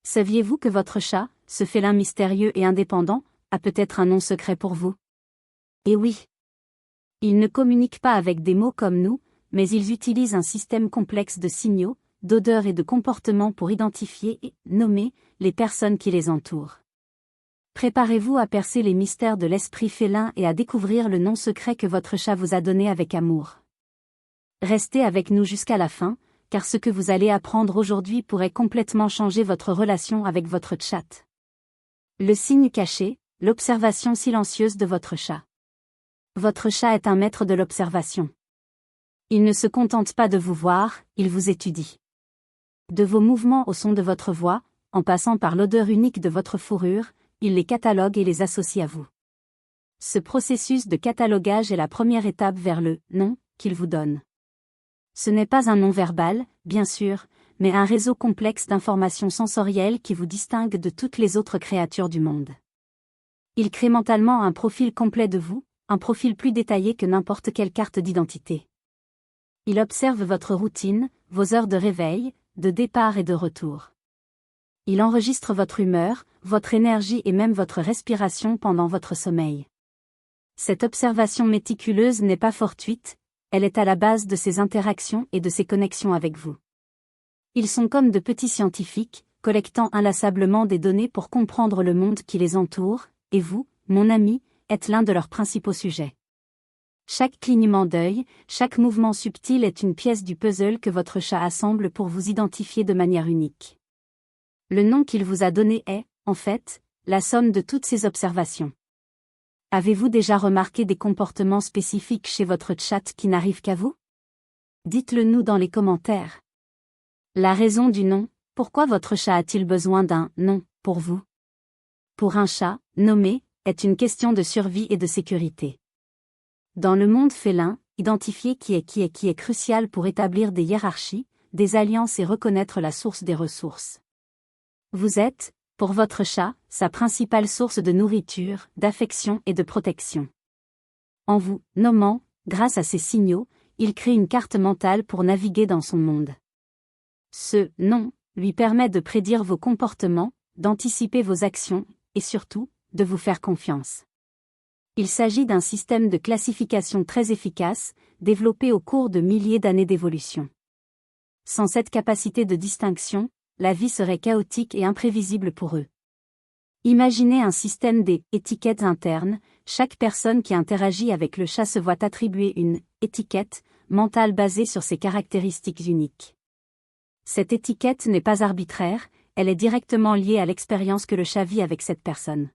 Saviez-vous que votre chat, ce félin mystérieux et indépendant, a peut-être un nom secret pour vous? Eh oui. Ils ne communiquent pas avec des mots comme nous, mais ils utilisent un système complexe de signaux, d'odeurs et de comportements pour identifier et nommer les personnes qui les entourent. Préparez-vous à percer les mystères de l'esprit félin et à découvrir le nom secret que votre chat vous a donné avec amour. Restez avec nous jusqu'à la fin, car ce que vous allez apprendre aujourd'hui pourrait complètement changer votre relation avec votre chat. Le signe caché, l'observation silencieuse de votre chat. Votre chat est un maître de l'observation. Il ne se contente pas de vous voir, il vous étudie. De vos mouvements au son de votre voix, en passant par l'odeur unique de votre fourrure, il les catalogue et les associe à vous. Ce processus de catalogage est la première étape vers le « nom » qu'il vous donne. Ce n'est pas un nom verbal, bien sûr, mais un réseau complexe d'informations sensorielles qui vous distingue de toutes les autres créatures du monde. Il crée mentalement un profil complet de vous, un profil plus détaillé que n'importe quelle carte d'identité. Il observe votre routine, vos heures de réveil, de départ et de retour. Il enregistre votre humeur, votre énergie et même votre respiration pendant votre sommeil. Cette observation méticuleuse n'est pas fortuite, elle est à la base de ses interactions et de ses connexions avec vous. Ils sont comme de petits scientifiques, collectant inlassablement des données pour comprendre le monde qui les entoure, et vous, mon ami, êtes l'un de leurs principaux sujets. Chaque clignement d'œil, chaque mouvement subtil est une pièce du puzzle que votre chat assemble pour vous identifier de manière unique. Le nom qu'il vous a donné est, en fait, la somme de toutes ces observations. Avez-vous déjà remarqué des comportements spécifiques chez votre chat qui n'arrivent qu'à vous? Dites-le nous dans les commentaires. La raison du nom, pourquoi votre chat a-t-il besoin d'un « nom » pour vous? Pour un chat, nommer, est une question de survie et de sécurité. Dans le monde félin, identifier qui est crucial pour établir des hiérarchies, des alliances et reconnaître la source des ressources. Vous êtes, pour votre chat, sa principale source de nourriture, d'affection et de protection. En vous nommant, grâce à ces signaux, il crée une carte mentale pour naviguer dans son monde. Ce « nom » lui permet de prédire vos comportements, d'anticiper vos actions, et surtout, de vous faire confiance. Il s'agit d'un système de classification très efficace, développé au cours de milliers d'années d'évolution. Sans cette capacité de distinction, la vie serait chaotique et imprévisible pour eux. Imaginez un système d'étiquettes internes, chaque personne qui interagit avec le chat se voit attribuer une étiquette mentale basée sur ses caractéristiques uniques. Cette étiquette n'est pas arbitraire, elle est directement liée à l'expérience que le chat vit avec cette personne.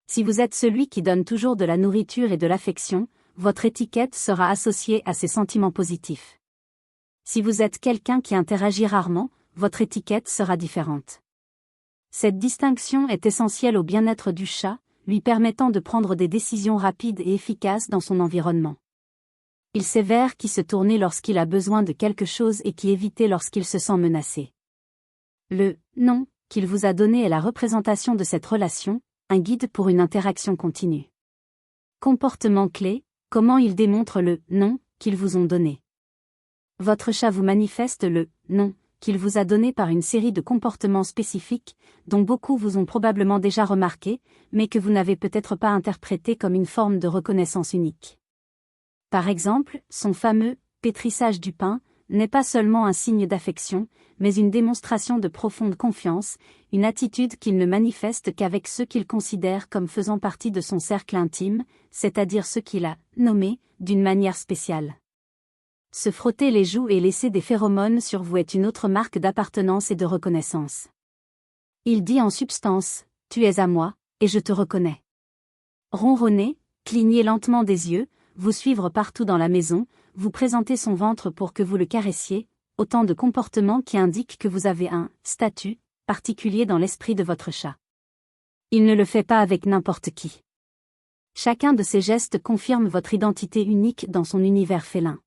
Si vous êtes celui qui donne toujours de la nourriture et de l'affection, votre étiquette sera associée à ses sentiments positifs. Si vous êtes quelqu'un qui interagit rarement, votre étiquette sera différente. Cette distinction est essentielle au bien-être du chat, lui permettant de prendre des décisions rapides et efficaces dans son environnement. Il sait vers qui se tourner lorsqu'il a besoin de quelque chose et qui éviter lorsqu'il se sent menacé. Le « nom » qu'il vous a donné est la représentation de cette relation, un guide pour une interaction continue. Comportement clé, comment ils démontrent le « nom » qu'ils vous ont donné. Votre chat vous manifeste le « nom » qu'il vous a donné par une série de comportements spécifiques, dont beaucoup vous ont probablement déjà remarqué, mais que vous n'avez peut-être pas interprété comme une forme de reconnaissance unique. Par exemple, son fameux « pétrissage du pain » n'est pas seulement un signe d'affection, mais une démonstration de profonde confiance, une attitude qu'il ne manifeste qu'avec ceux qu'il considère comme faisant partie de son cercle intime, c'est-à-dire ceux qu'il a nommés d'une manière spéciale. Se frotter les joues et laisser des phéromones sur vous est une autre marque d'appartenance et de reconnaissance. Il dit en substance, « Tu es à moi, et je te reconnais ». Ronronner, cligner lentement des yeux, vous suivre partout dans la maison, vous présenter son ventre pour que vous le caressiez, autant de comportements qui indiquent que vous avez un « statut » particulier dans l'esprit de votre chat. Il ne le fait pas avec n'importe qui. Chacun de ces gestes confirme votre identité unique dans son univers félin.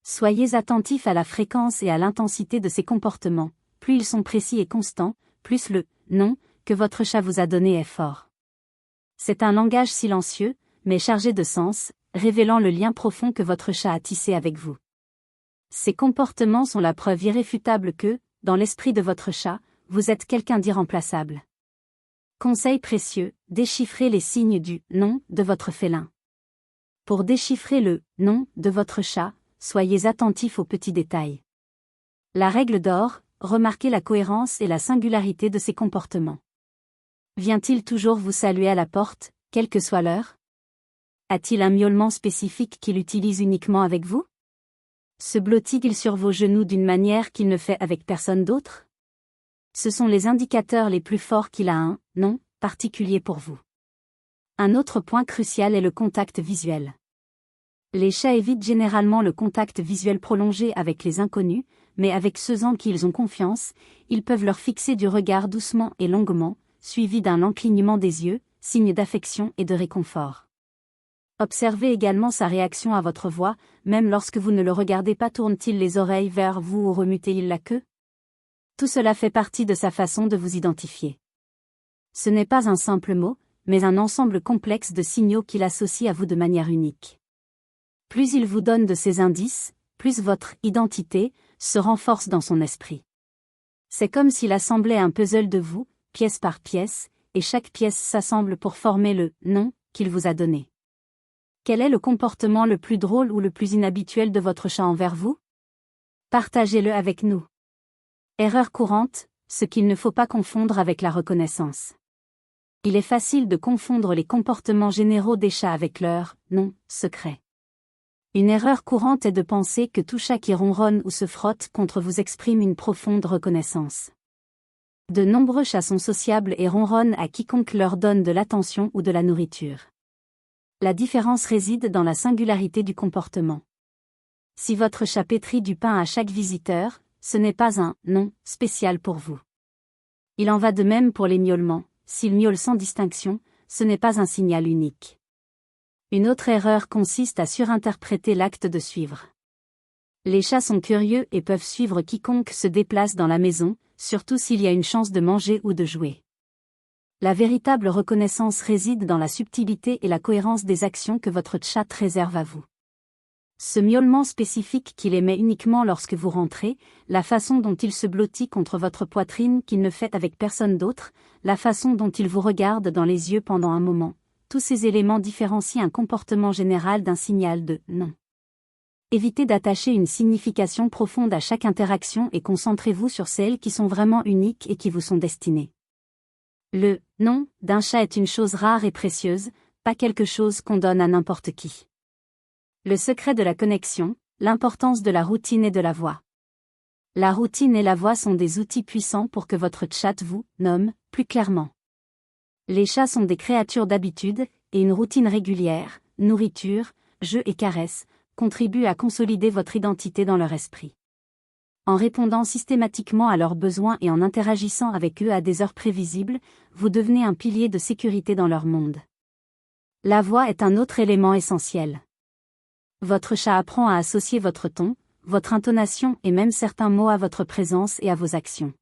Soyez attentifs à la fréquence et à l'intensité de ces comportements, plus ils sont précis et constants, plus le « nom » que votre chat vous a donné est fort. C'est un langage silencieux, mais chargé de sens, révélant le lien profond que votre chat a tissé avec vous. Ces comportements sont la preuve irréfutable que, dans l'esprit de votre chat, vous êtes quelqu'un d'irremplaçable. Conseil précieux, déchiffrez les signes du « nom » de votre félin. Pour déchiffrer le « nom » de votre chat, soyez attentif aux petits détails. La règle d'or, remarquez la cohérence et la singularité de ses comportements. Vient-il toujours vous saluer à la porte, quelle que soit l'heure? A-t-il un miaulement spécifique qu'il utilise uniquement avec vous? Se blotte-t-il sur vos genoux d'une manière qu'il ne fait avec personne d'autre? Ce sont les indicateurs les plus forts qu'il a un « nom » particulier pour vous. Un autre point crucial est le contact visuel. Les chats évitent généralement le contact visuel prolongé avec les inconnus, mais avec ceux en qui ils ont confiance, ils peuvent leur fixer du regard doucement et longuement, suivi d'un lent clignement des yeux, signe d'affection et de réconfort. Observez également sa réaction à votre voix, même lorsque vous ne le regardez pas. Tourne-t-il les oreilles vers vous ou remue-t-il la queue? Tout cela fait partie de sa façon de vous identifier. Ce n'est pas un simple mot, mais un ensemble complexe de signaux qu'il associe à vous de manière unique. Plus il vous donne de ces indices, plus votre identité se renforce dans son esprit. C'est comme s'il assemblait un puzzle de vous, pièce par pièce, et chaque pièce s'assemble pour former le « nom » qu'il vous a donné. Quel est le comportement le plus drôle ou le plus inhabituel de votre chat envers vous? Partagez-le avec nous. Erreur courante, ce qu'il ne faut pas confondre avec la reconnaissance. Il est facile de confondre les comportements généraux des chats avec leur « nom » secret. Une erreur courante est de penser que tout chat qui ronronne ou se frotte contre vous exprime une profonde reconnaissance. De nombreux chats sont sociables et ronronnent à quiconque leur donne de l'attention ou de la nourriture. La différence réside dans la singularité du comportement. Si votre chat pétrit du pain à chaque visiteur, ce n'est pas un « nom » spécial pour vous. Il en va de même pour les miaulements, s'il miaule sans distinction, ce n'est pas un signal unique. Une autre erreur consiste à surinterpréter l'acte de suivre. Les chats sont curieux et peuvent suivre quiconque se déplace dans la maison, surtout s'il y a une chance de manger ou de jouer. La véritable reconnaissance réside dans la subtilité et la cohérence des actions que votre chat réserve à vous. Ce miaulement spécifique qu'il émet uniquement lorsque vous rentrez, la façon dont il se blottit contre votre poitrine qu'il ne fait avec personne d'autre, la façon dont il vous regarde dans les yeux pendant un moment, tous ces éléments différencient un comportement général d'un signal de « non ». Évitez d'attacher une signification profonde à chaque interaction et concentrez-vous sur celles qui sont vraiment uniques et qui vous sont destinées. Le « nom » d'un chat est une chose rare et précieuse, pas quelque chose qu'on donne à n'importe qui. Le secret de la connexion, l'importance de la routine et de la voix. La routine et la voix sont des outils puissants pour que votre chat vous nomme plus clairement. Les chats sont des créatures d'habitude, et une routine régulière, nourriture, jeux et caresses, contribue à consolider votre identité dans leur esprit. En répondant systématiquement à leurs besoins et en interagissant avec eux à des heures prévisibles, vous devenez un pilier de sécurité dans leur monde. La voix est un autre élément essentiel. Votre chat apprend à associer votre ton, votre intonation et même certains mots à votre présence et à vos actions.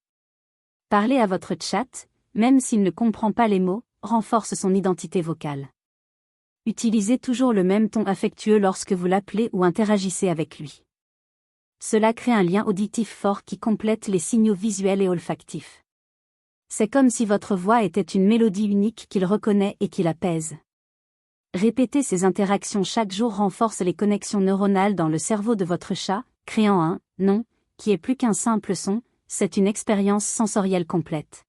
Parler à votre chat, même s'il ne comprend pas les mots, renforce son identité vocale. Utilisez toujours le même ton affectueux lorsque vous l'appelez ou interagissez avec lui. Cela crée un lien auditif fort qui complète les signaux visuels et olfactifs. C'est comme si votre voix était une mélodie unique qu'il reconnaît et qui l'apaise. Répéter ces interactions chaque jour renforce les connexions neuronales dans le cerveau de votre chat, créant un « nom » qui est plus qu'un simple son, c'est une expérience sensorielle complète.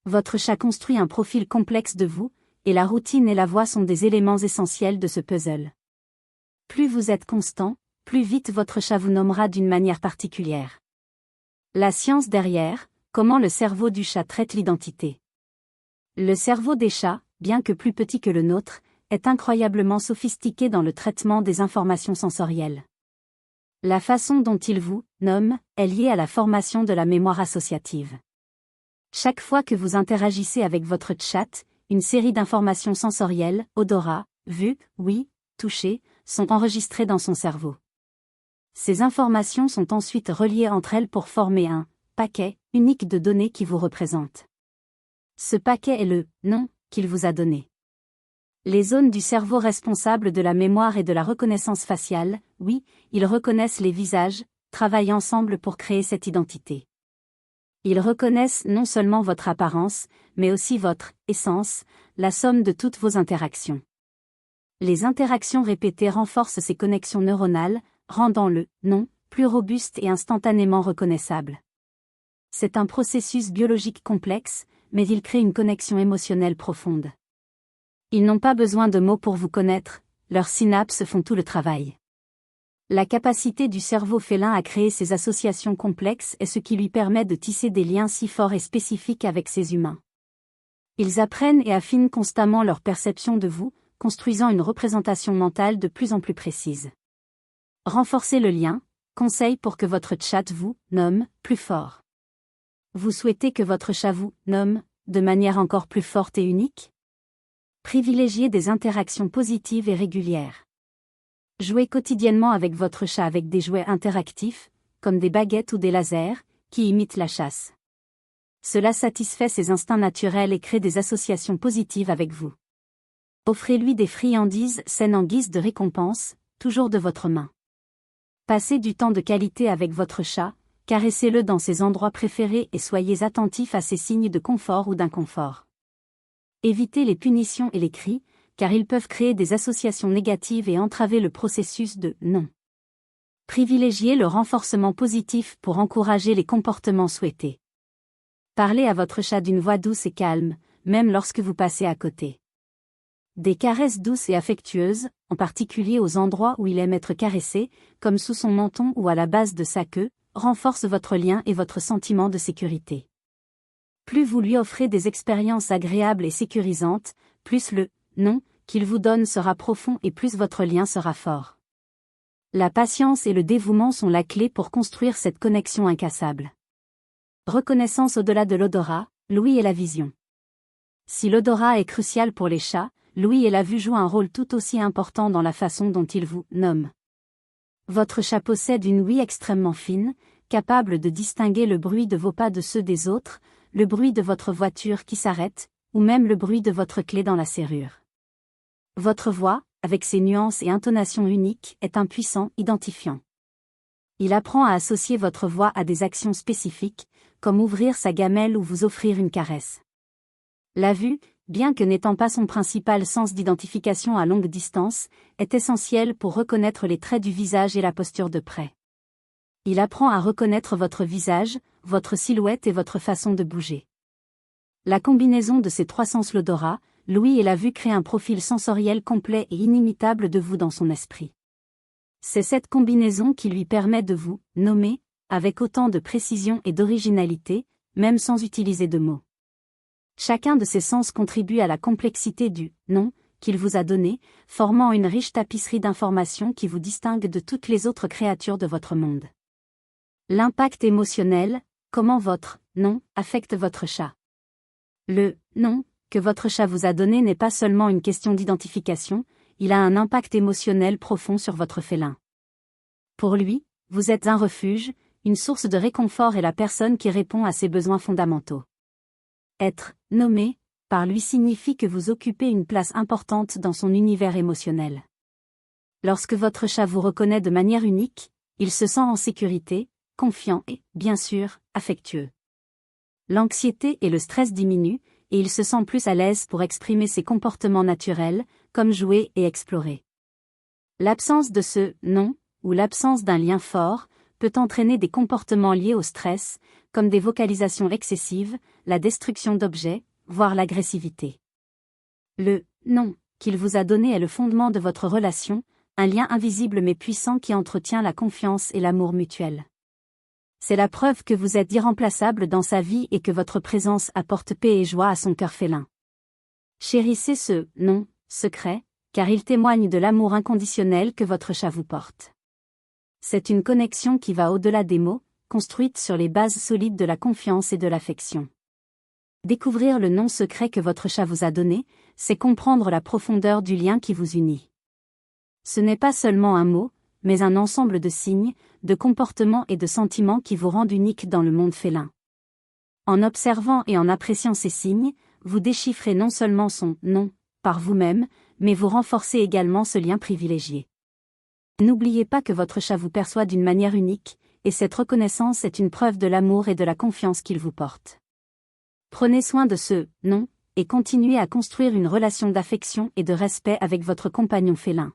Votre chat construit un profil complexe de vous, et la routine et la voix sont des éléments essentiels de ce puzzle. Plus vous êtes constant, plus vite votre chat vous nommera d'une manière particulière. La science derrière, comment le cerveau du chat traite l'identité. Le cerveau des chats, bien que plus petit que le nôtre, est incroyablement sophistiqué dans le traitement des informations sensorielles. La façon dont il vous nomme est liée à la formation de la mémoire associative. Chaque fois que vous interagissez avec votre chat, une série d'informations sensorielles, odorat, vue, ouïe, toucher, sont enregistrées dans son cerveau. Ces informations sont ensuite reliées entre elles pour former un paquet unique de données qui vous représente. Ce paquet est le nom qu'il vous a donné. Les zones du cerveau responsables de la mémoire et de la reconnaissance faciale, oui, ils reconnaissent les visages, travaillent ensemble pour créer cette identité. Ils reconnaissent non seulement votre apparence, mais aussi votre essence, la somme de toutes vos interactions. Les interactions répétées renforcent ces connexions neuronales, rendant le nom plus robuste et instantanément reconnaissable. C'est un processus biologique complexe, mais il crée une connexion émotionnelle profonde. Ils n'ont pas besoin de mots pour vous connaître, leurs synapses font tout le travail. La capacité du cerveau félin à créer ces associations complexes est ce qui lui permet de tisser des liens si forts et spécifiques avec ces humains. Ils apprennent et affinent constamment leur perception de vous, construisant une représentation mentale de plus en plus précise. Renforcez le lien, conseil pour que votre chat vous nomme plus fort. Vous souhaitez que votre chat vous nomme de manière encore plus forte et unique? Privilégiez des interactions positives et régulières. Jouez quotidiennement avec votre chat avec des jouets interactifs, comme des baguettes ou des lasers, qui imitent la chasse. Cela satisfait ses instincts naturels et crée des associations positives avec vous. Offrez-lui des friandises saines en guise de récompense, toujours de votre main. Passez du temps de qualité avec votre chat, caressez-le dans ses endroits préférés et soyez attentif à ses signes de confort ou d'inconfort. Évitez les punitions et les cris, car ils peuvent créer des associations négatives et entraver le processus de non. Privilégiez le renforcement positif pour encourager les comportements souhaités. Parlez à votre chat d'une voix douce et calme, même lorsque vous passez à côté. Des caresses douces et affectueuses, en particulier aux endroits où il aime être caressé, comme sous son menton ou à la base de sa queue, renforcent votre lien et votre sentiment de sécurité. Plus vous lui offrez des expériences agréables et sécurisantes, plus le « non » qu'il vous donne sera profond et plus votre lien sera fort. La patience et le dévouement sont la clé pour construire cette connexion incassable. Reconnaissance au-delà de l'odorat, l'ouïe et la vision. Si l'odorat est crucial pour les chats, l'ouïe et la vue jouent un rôle tout aussi important dans la façon dont ils vous nomment. Votre chat possède une ouïe extrêmement fine, capable de distinguer le bruit de vos pas de ceux des autres, le bruit de votre voiture qui s'arrête, ou même le bruit de votre clé dans la serrure. Votre voix, avec ses nuances et intonations uniques, est un puissant identifiant. Il apprend à associer votre voix à des actions spécifiques, comme ouvrir sa gamelle ou vous offrir une caresse. La vue, bien que n'étant pas son principal sens d'identification à longue distance, est essentielle pour reconnaître les traits du visage et la posture de près. Il apprend à reconnaître votre visage, votre silhouette et votre façon de bouger. La combinaison de ces trois sens, l'odorat, l'ouïe et la vue, crée un profil sensoriel complet et inimitable de vous dans son esprit. C'est cette combinaison qui lui permet de vous nommer, avec autant de précision et d'originalité, même sans utiliser de mots. Chacun de ces sens contribue à la complexité du « nom » qu'il vous a donné, formant une riche tapisserie d'informations qui vous distingue de toutes les autres créatures de votre monde. L'impact émotionnel, comment votre « nom » affecte votre chat. Le « nom » que votre chat vous a donné n'est pas seulement une question d'identification, il a un impact émotionnel profond sur votre félin. Pour lui, vous êtes un refuge, une source de réconfort et la personne qui répond à ses besoins fondamentaux. Être nommé par lui signifie que vous occupez une place importante dans son univers émotionnel. Lorsque votre chat vous reconnaît de manière unique, il se sent en sécurité, confiant et, bien sûr, affectueux. L'anxiété et le stress diminuent, et il se sent plus à l'aise pour exprimer ses comportements naturels, comme jouer et explorer. L'absence de ce « nom » ou l'absence d'un lien fort peut entraîner des comportements liés au stress, comme des vocalisations excessives, la destruction d'objets, voire l'agressivité. Le « nom » qu'il vous a donné est le fondement de votre relation, un lien invisible mais puissant qui entretient la confiance et l'amour mutuel. C'est la preuve que vous êtes irremplaçable dans sa vie et que votre présence apporte paix et joie à son cœur félin. Chérissez ce « nom » secret, car il témoigne de l'amour inconditionnel que votre chat vous porte. C'est une connexion qui va au-delà des mots, construite sur les bases solides de la confiance et de l'affection. Découvrir le nom secret que votre chat vous a donné, c'est comprendre la profondeur du lien qui vous unit. Ce n'est pas seulement un mot, mais un ensemble de signes, de comportements et de sentiments qui vous rendent unique dans le monde félin. En observant et en appréciant ces signes, vous déchiffrez non seulement son nom, par vous-même, mais vous renforcez également ce lien privilégié. N'oubliez pas que votre chat vous perçoit d'une manière unique, et cette reconnaissance est une preuve de l'amour et de la confiance qu'il vous porte. Prenez soin de ce « non » et continuez à construire une relation d'affection et de respect avec votre compagnon félin.